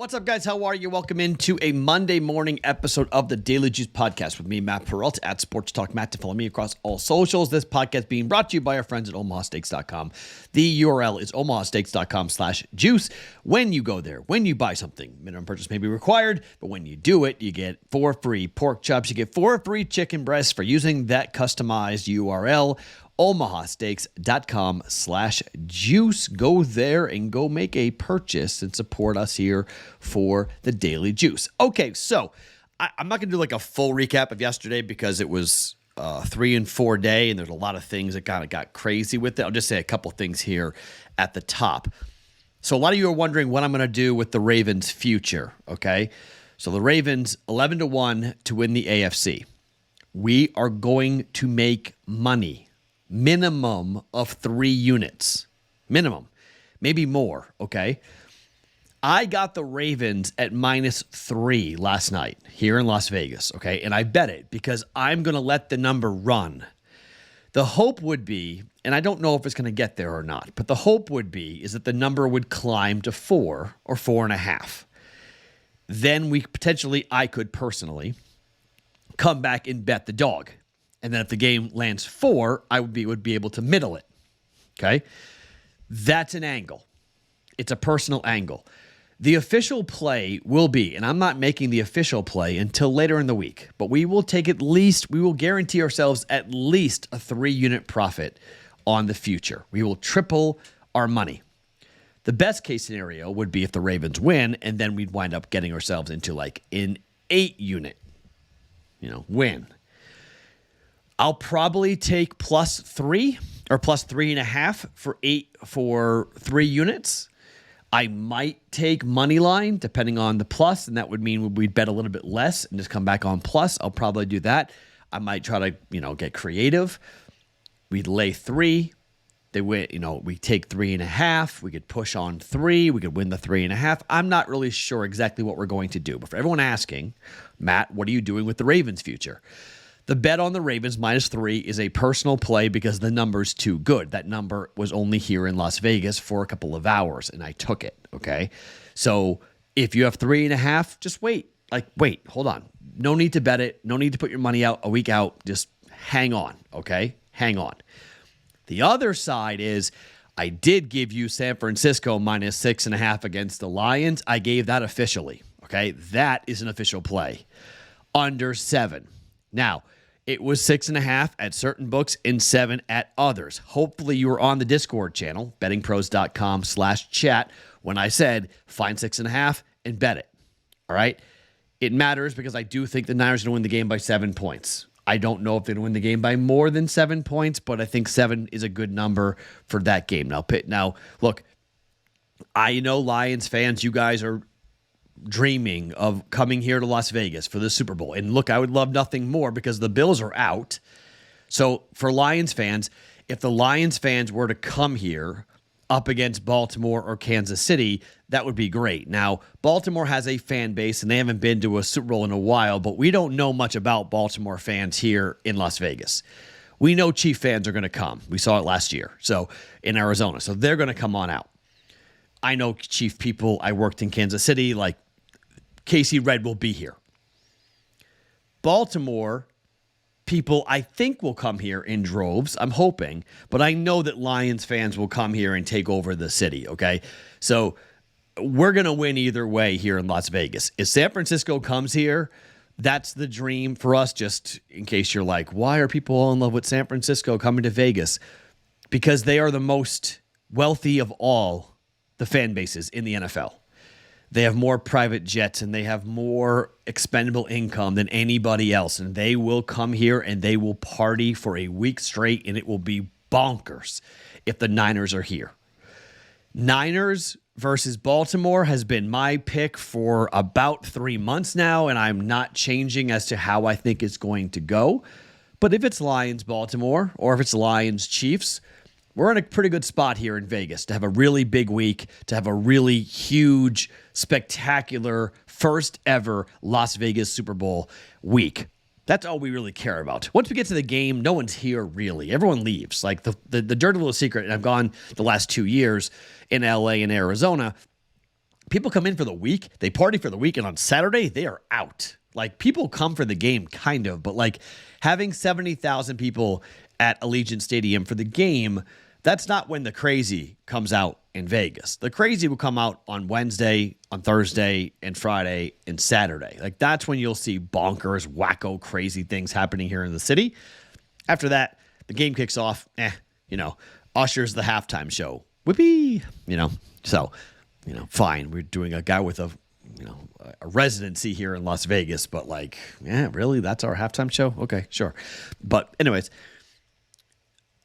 What's up, guys? How are you? Welcome into a Monday morning episode of the Daily Juice Podcast with me, Matt Perrault, at Sports Talk Matt, to follow me across all socials. This podcast being brought to you by our friends at omahasteaks.com. The URL is omahasteaks.com/juice. When you go there, when you buy something, minimum purchase may be required, but when you do it, you get 4 free pork chops. You get 4 free chicken breasts for using that customized URL. omahasteaks.com/juice. Go there and go make a purchase and support us here for the Daily Juice. Okay, so I'm not going to do like a full recap of yesterday because it was 3 and 4 day and there's a lot of things that kind of got crazy with it. I'll just say a couple things here at the top. So a lot of you are wondering what I'm going to do with the Ravens' future, okay? So the Ravens, 11-1 to win the AFC. We are going to make money. Minimum of 3 units. Minimum. Maybe more, okay? I got the Ravens at -3 last night here in Las Vegas, okay? And I bet it because I'm going to let the number run. The hope would be, and I don't know if it's going to get there or not, but the hope would be is that the number would climb to 4 or 4.5. Then I could personally come back and bet the dog. And then if the game lands 4, I would be able to middle it, okay? That's an angle. It's a personal angle. The official play will be, and I'm not making the official play until later in the week, but we will guarantee ourselves at least a 3-unit profit on the future. We will triple our money. The best case scenario would be if the Ravens win, and then we'd wind up getting ourselves into like an 8-unit, win. I'll probably take +3 or +3.5 for 3 units. I might take money line depending on the plus, and that would mean we'd bet a little bit less and just come back on plus. I'll probably do that. I might try to, get creative. We'd lay 3. We take 3.5. We could push on 3. We could win the 3.5. I'm not really sure exactly what we're going to do. But for everyone asking, Matt, what are you doing with the Ravens' future? The bet on the Ravens -3 is a personal play because the number's too good. That number was only here in Las Vegas for a couple of hours, and I took it, okay? So if you have 3.5, just wait. Hold on. No need to bet it. No need to put your money out a week out. Just hang on, okay? Hang on. The other side is I did give you San Francisco -6.5 against the Lions. I gave that officially, okay? That is an official play. Under 7. Now, it was 6.5 at certain books and 7 at others. Hopefully you were on the Discord channel, bettingpros.com/chat, when I said find 6.5 and bet it. All right? It matters because I do think the Niners are going to win the game by 7 points. I don't know if they're going to win the game by more than 7 points, but I think 7 is a good number for that game. Now, look, I know Lions fans, you guys are dreaming of coming here to Las Vegas for the Super Bowl. And look, I would love nothing more because the Bills are out. So for Lions fans, if the Lions fans were to come here up against Baltimore or Kansas City, that would be great. Now, Baltimore has a fan base and they haven't been to a Super Bowl in a while, but we don't know much about Baltimore fans here in Las Vegas. We know Chief fans are going to come. We saw it last year. So in Arizona. So they're going to come on out. I know Chief people. I worked in Kansas City. Like, Casey Red will be here. Baltimore people, I think, will come here in droves. I'm hoping. But I know that Lions fans will come here and take over the city, okay? So we're going to win either way here in Las Vegas. If San Francisco comes here, that's the dream for us, just in case you're like, why are people all in love with San Francisco coming to Vegas? Because they are the most wealthy of all the fan bases in the NFL. They have more private jets and they have more expendable income than anybody else. And they will come here and they will party for a week straight and it will be bonkers if the Niners are here. Niners versus Baltimore has been my pick for about 3 months now, and I'm not changing as to how I think it's going to go. But if it's Lions-Baltimore or if it's Lions-Chiefs, we're in a pretty good spot here in Vegas to have a really big week, to have a really huge, spectacular, first ever Las Vegas Super Bowl week. That's all we really care about. Once we get to the game, no one's here really. Everyone leaves. Like the dirty little secret, and I've gone the last 2 years in LA and Arizona, people come in for the week, they party for the week, and on Saturday, they are out. Like, people come for the game, kind of, but like having 70,000 people at Allegiant Stadium for the game, that's not when the crazy comes out in Vegas. The crazy will come out on Wednesday, on Thursday, and Friday, and Saturday. Like, that's when you'll see bonkers, wacko, crazy things happening here in the city. After that, the game kicks off, Usher's the halftime show. Whippy, so, fine. We're doing a guy with a residency here in Las Vegas, but like, yeah, really? That's our halftime show? Okay, sure. But anyways,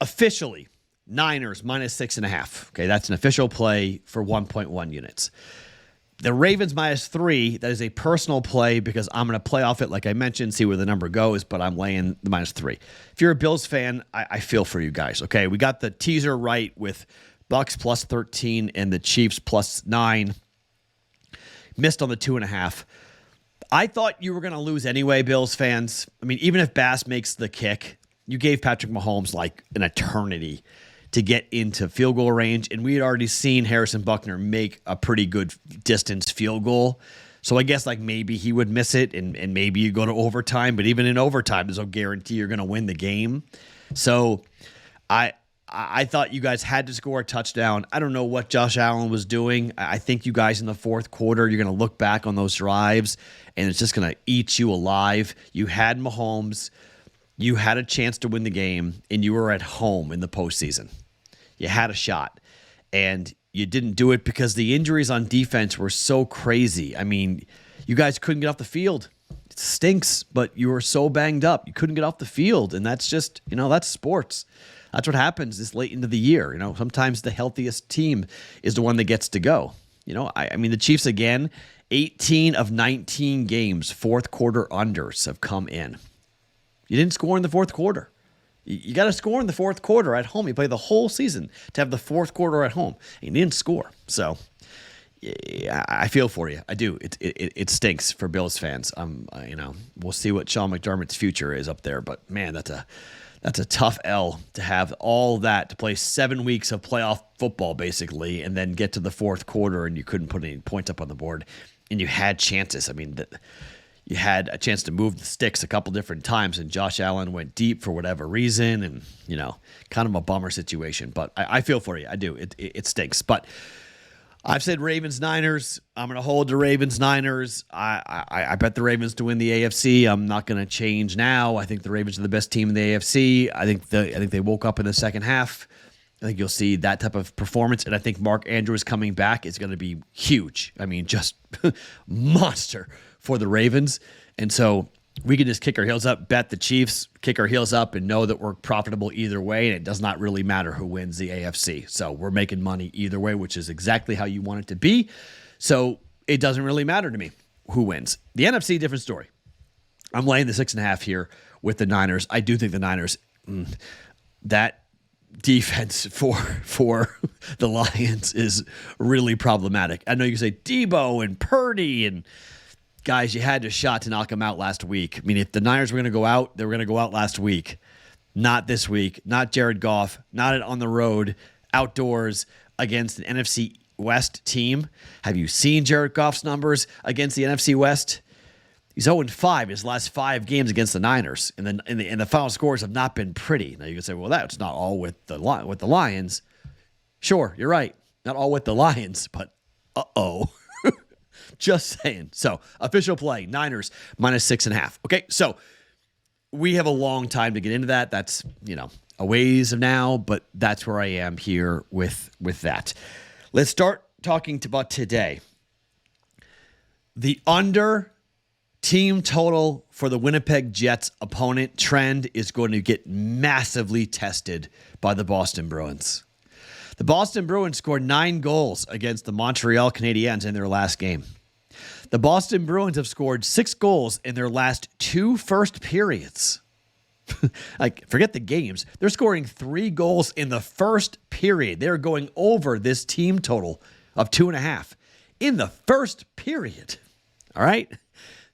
officially, Niners minus 6.5. Okay, that's an official play for 1.1 units. The Ravens minus 3, that is a personal play because I'm going to play off it, like I mentioned, see where the number goes, but I'm laying the minus 3. If you're a Bills fan, I feel for you guys. Okay, we got the teaser right with Bucks plus 13 and the Chiefs plus 9. Missed on the 2.5. I thought you were going to lose anyway, Bills fans. I mean, even if Bass makes the kick, you gave Patrick Mahomes like an eternity to get into field goal range, and we had already seen Harrison Buckner make a pretty good distance field goal. So I guess like maybe he would miss it, and maybe you go to overtime, but even in overtime, there's no guarantee you're going to win the game. So I thought you guys had to score a touchdown. I don't know what Josh Allen was doing. I think you guys in the fourth quarter, you're going to look back on those drives, and it's just going to eat you alive. You had Mahomes. You had a chance to win the game, and you were at home in the postseason. You had a shot, and you didn't do it because the injuries on defense were so crazy. I mean, you guys couldn't get off the field. It stinks, but you were so banged up. You couldn't get off the field, and that's just, that's sports. That's what happens this late into the year. Sometimes the healthiest team is the one that gets to go. I mean, the Chiefs, again, 18 of 19 games, fourth quarter unders have come in. You didn't score in the fourth quarter. You got to score in the fourth quarter at home. You play the whole season to have the fourth quarter at home. And you didn't score. So yeah, I feel for you. I do. It stinks for Bills fans. We'll see what Sean McDermott's future is up there. But man, that's a tough L to have all that, to play 7 weeks of playoff football basically, and then get to the fourth quarter and you couldn't put any points up on the board, and you had chances. I mean, you had a chance to move the sticks a couple different times, and Josh Allen went deep for whatever reason, and, kind of a bummer situation. But I feel for you. I do. It stinks. But I've said Ravens-Niners. I'm going to hold the Ravens-Niners. I bet the Ravens to win the AFC. I'm not going to change now. I think the Ravens are the best team in the AFC. I think they woke up in the second half. I think you'll see that type of performance, and I think Mark Andrews coming back is going to be huge. I mean, just monster for the Ravens. And so we can just kick our heels up, bet the Chiefs, kick our heels up, and know that we're profitable either way, and it does not really matter who wins the AFC. So we're making money either way, which is exactly how you want it to be. So it doesn't really matter to me who wins. The NFC, different story. I'm laying the 6.5 here with the Niners. I do think the Niners, that defense for the Lions is really problematic. I know you say Debo and Purdy, and guys, you had a shot to knock them out last week. I mean, if the Niners were going to go out, they were going to go out last week. Not this week. Not Jared Goff. Not on the road, outdoors against an NFC West team. Have you seen Jared Goff's numbers against the NFC West? He's 0-5 his last 5 games against the Niners, and then the final scores have not been pretty. Now you can say, well, that's not all with the Lions. Sure, you're right. Not all with the Lions, but just saying. So official play, Niners minus 6.5. Okay, so we have a long time to get into that. That's a ways of now, but that's where I am here with that. Let's start talking about today. The under team total for the Winnipeg Jets opponent trend is going to get massively tested by the Boston Bruins. The Boston Bruins scored 9 goals against the Montreal Canadiens in their last game. The Boston Bruins have scored 6 goals in their last 2 first periods. Forget the games. They're scoring 3 goals in the first period. They're going over this team total of 2.5 in the first period. All right?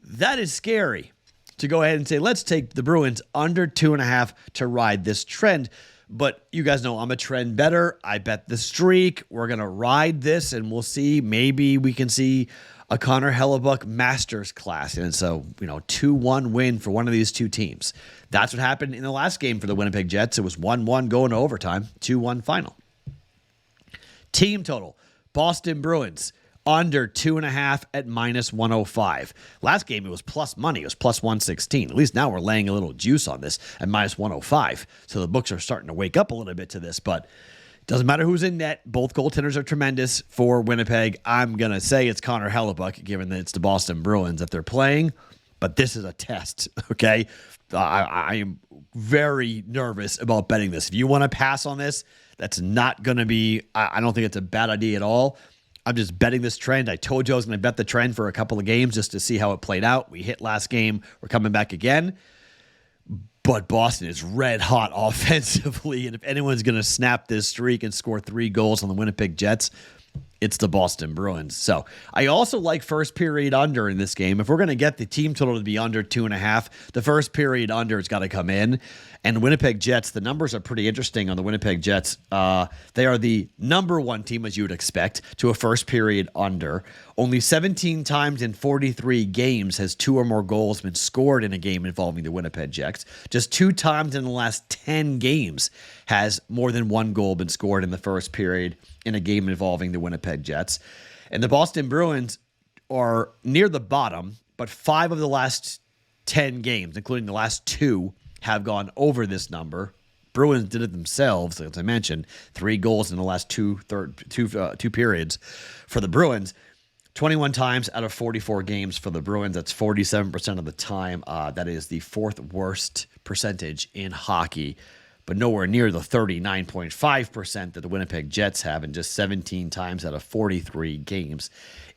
That is scary to go ahead and say, let's take the Bruins under 2.5 to ride this trend. But you guys know I'm a trend better. I bet the streak. We're going to ride this, and we'll see. Maybe we can see a Connor Hellebuck Masters class. And so, 2-1 win for one of these two teams. That's what happened in the last game for the Winnipeg Jets. It was 1-1 going to overtime, 2-1 final. Team total, Boston Bruins, under 2.5 at -105. Last game, it was plus money. It was plus 116. At least now we're laying a little juice on this at -105. So the books are starting to wake up a little bit to this, but it doesn't matter who's in net. Both goaltenders are tremendous for Winnipeg. I'm going to say it's Connor Hellebuck, given that it's the Boston Bruins that they're playing, but this is a test, okay? I am very nervous about betting this. If you want to pass on this, that's not going to be, I don't think it's a bad idea at all. I'm just betting this trend. I told you I was going to bet the trend for a couple of games just to see how it played out. We hit last game. We're coming back again. But Boston is red hot offensively. And if anyone's going to snap this streak and score 3 goals on the Winnipeg Jets, it's the Boston Bruins. So I also like first period under in this game. If we're going to get the team total to be under 2.5, the first period under has got to come in. And the Winnipeg Jets, the numbers are pretty interesting on the Winnipeg Jets. They are the number 1 team, as you would expect, to a first period under. Only 17 times in 43 games has 2 or more goals been scored in a game involving the Winnipeg Jets. Just 2 times in the last 10 games has more than 1 goal been scored in the first period in a game involving the Winnipeg Jets. And the Boston Bruins are near the bottom, but 5 of the last 10 games, including the last 2, have gone over this number. Bruins did it themselves, as I mentioned, 3 goals in the last two periods for the Bruins. 21 times out of 44 games for the Bruins. That's 47% of the time. That is the 4th worst percentage in hockey, but nowhere near the 39.5% that the Winnipeg Jets have, and just 17 times out of 43 games.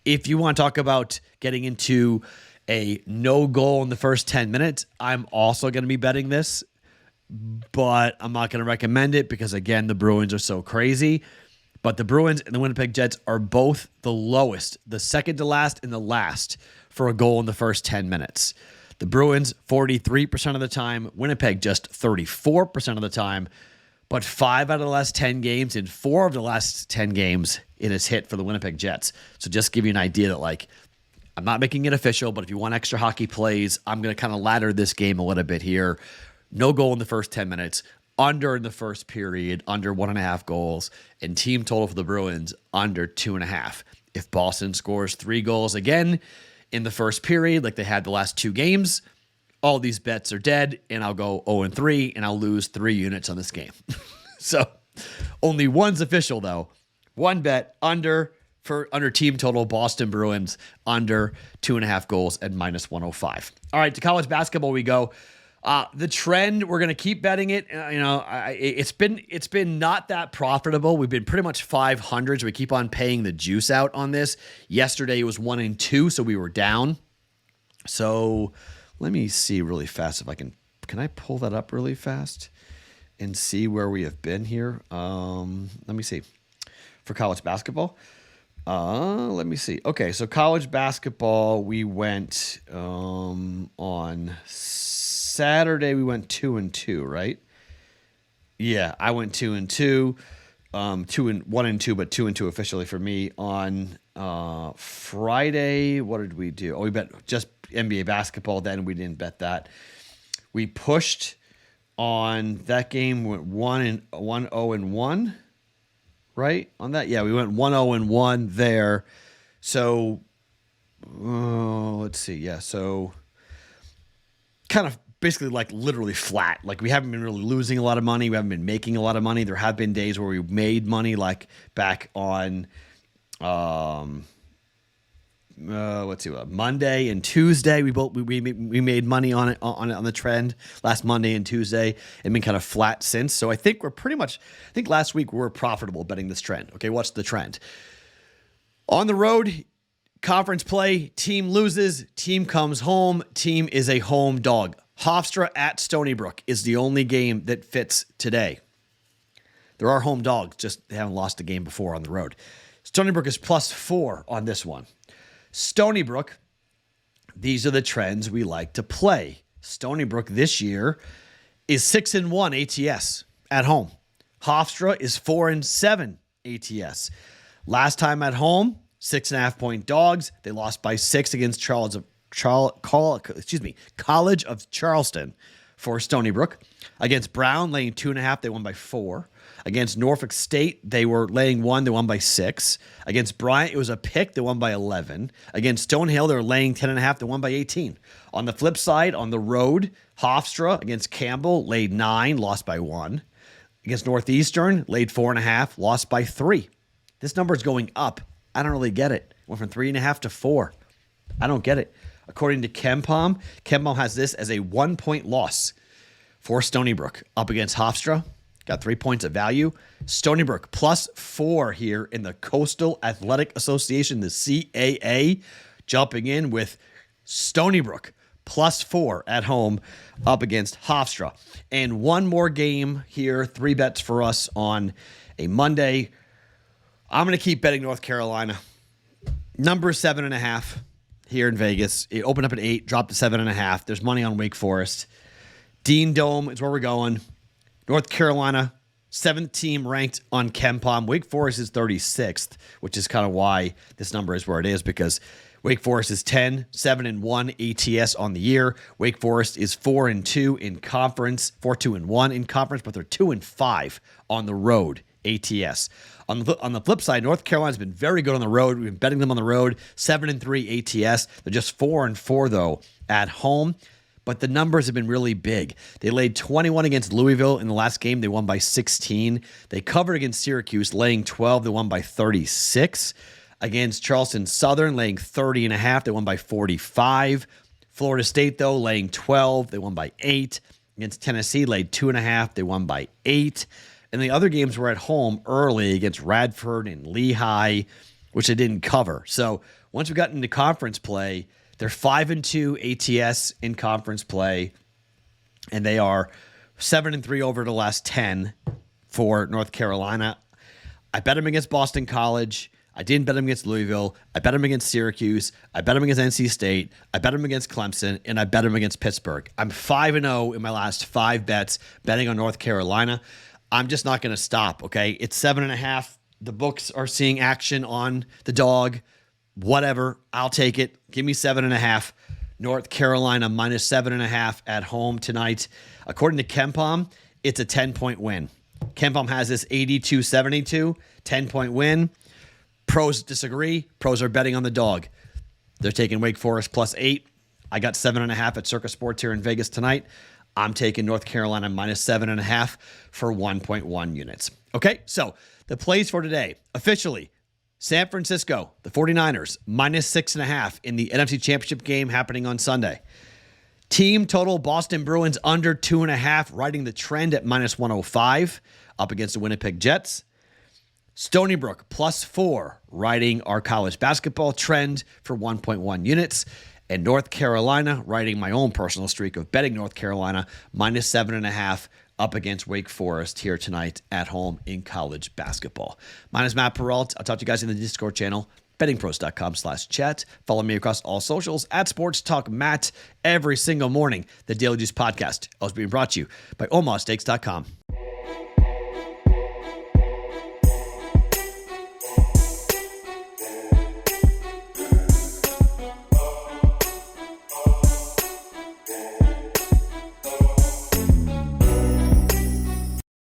If you want to talk about getting into a no goal in the first 10 minutes, I'm also going to be betting this, but I'm not going to recommend it because, again, the Bruins are so crazy. But the Bruins and the Winnipeg Jets are both the lowest, the second to last and the last for a goal in the first 10 minutes. The Bruins 43% of the time, Winnipeg just 34% of the time, but 5 out of the last 10 games, in 4 of the last 10 games, it has hit for the Winnipeg Jets. So just give you an idea that, I'm not making it official, but if you want extra hockey plays, I'm going to kind of ladder this game a little bit here. No goal in the first 10 minutes, under in the first period, under 1.5 goals, and team total for the Bruins, under 2.5. If Boston scores 3 goals again in the first period, like they had the last 2 games, all these bets are dead, and I'll go 0-3, and I'll lose 3 units on this game. So only one's official, though. One bet under team total, Boston Bruins, under 2.5 goals at -105. All right, to college basketball we go. The trend, we're going to keep betting it. It's been not that profitable. We've been pretty much 500s. We keep on paying the juice out on this. Yesterday it was 1-2, so we were down. So let me see really fast if I can I pull that up really fast and see where we have been here? Let me see. For college basketball. Let me see. Okay, so college basketball, we went on Saturday. We went 2-2, right? Yeah, I went 2-2, 1-2, but 2-2 officially for me. On Friday, what did we do? Oh, we bet just NBA basketball. Then we didn't bet that. We pushed on that game. Went 1-0-1. Right on that, yeah, we went 1-0-1 there. So, let's see, yeah. So, kind of basically literally flat. We haven't been really losing a lot of money. We haven't been making a lot of money. There have been days where we made money, back on, let's see, Monday and Tuesday. We made money on it on the trend last Monday and Tuesday, and been kind of flat since. So I think we're pretty much. I think last week we were profitable betting this trend. Okay, what's the trend? On the road, conference play, team loses, team comes home, team is a home dog. Hofstra at Stony Brook is the only game that fits today. There are home dogs, just they haven't lost a game before on the road. Stony Brook is +4 on this one. Stony Brook, these are the trends we like to play. Stony Brook this year is 6-1 ATS at home. Hofstra is 4-7 ATS. Last time at home, 6.5-point dogs. They lost by 6 against College of Charleston for Stony Brook. Against Brown, laying 2.5, they won by 4. Against Norfolk State, they were laying 1, they won by 6. Against Bryant, it was a pick, they won by 11. Against Stonehill, they were laying 10.5, they won by 18. On the flip side, on the road, Hofstra against Campbell, laid 9, lost by 1. Against Northeastern, laid 4.5, lost by 3. This number is going up. I don't really get it. Went from 3.5 to 4. I don't get it. According to KenPom, KenPom has this as a 1-point loss for Stony Brook up against Hofstra. Got 3 points of value. Stony Brook +4 here in the Coastal Athletic Association, the CAA, jumping in with Stony Brook +4 at home up against Hofstra. And one more game here, 3 bets for us on a Monday. I'm going to keep betting North Carolina. Number 7.5 here in Vegas. It opened up at 8, dropped to 7.5. There's money on Wake Forest. Dean Dome is where we're going. North Carolina, 7th team ranked on KenPom. Wake Forest is 36th, which is kind of why this number is where it is, because Wake Forest is 10-7-1 ATS on the year. Wake Forest is 4-2 in conference, 4-2-1 in conference, but they're 2-5 on the road ATS. On the flip side, North Carolina's been very good on the road. We've been betting them on the road, 7-3 ATS. They're just 4-4 though at home. But the numbers have been really big. They laid 21 against Louisville in the last game. They won by 16. They covered against Syracuse, laying 12. They won by 36. Against Charleston Southern, laying 30.5. They won by 45. Florida State, though, laying 12. They won by 8. Against Tennessee, laid 2.5. They won by 8. And the other games were at home early against Radford and Lehigh, which they didn't cover. So once we got into conference play, they're 5-2 ATS in conference play, and they are 7-3 over the last 10 for North Carolina. I bet them against Boston College. I didn't bet them against Louisville. I bet them against Syracuse. I bet them against NC State. I bet them against Clemson, and I bet them against Pittsburgh. I'm 5-0 in my last 5 bets betting on North Carolina. I'm just not going to stop, okay? It's 7.5. The books are seeing action on the dog. Whatever, I'll take it. Give me 7.5. North Carolina -7.5 at home tonight. According to KenPom, it's a 10-point win. KenPom has this 82-72, 10-point win. Pros disagree. Pros are betting on the dog. They're taking Wake Forest +8. I got 7.5 at Circa Sports here in Vegas tonight. I'm taking North Carolina -7.5 for 1.1 units. Okay, so the plays for today, officially, San Francisco, the 49ers, -6.5 in the NFC Championship game happening on Sunday. Team total, Boston Bruins under 2.5, riding the trend at -105 up against the Winnipeg Jets. Stony Brook +4, riding our college basketball trend for 1.1 units. And North Carolina, riding my own personal streak of betting North Carolina, -7.5 up against Wake Forest here tonight at home in college basketball. My name is Matt Perrault. I'll talk to you guys in the Discord channel, bettingpros.com/chat. Follow me across all socials at Sports Talk Matt every single morning. The Daily Juice Podcast, always being brought to you by OmahaSteaks.com.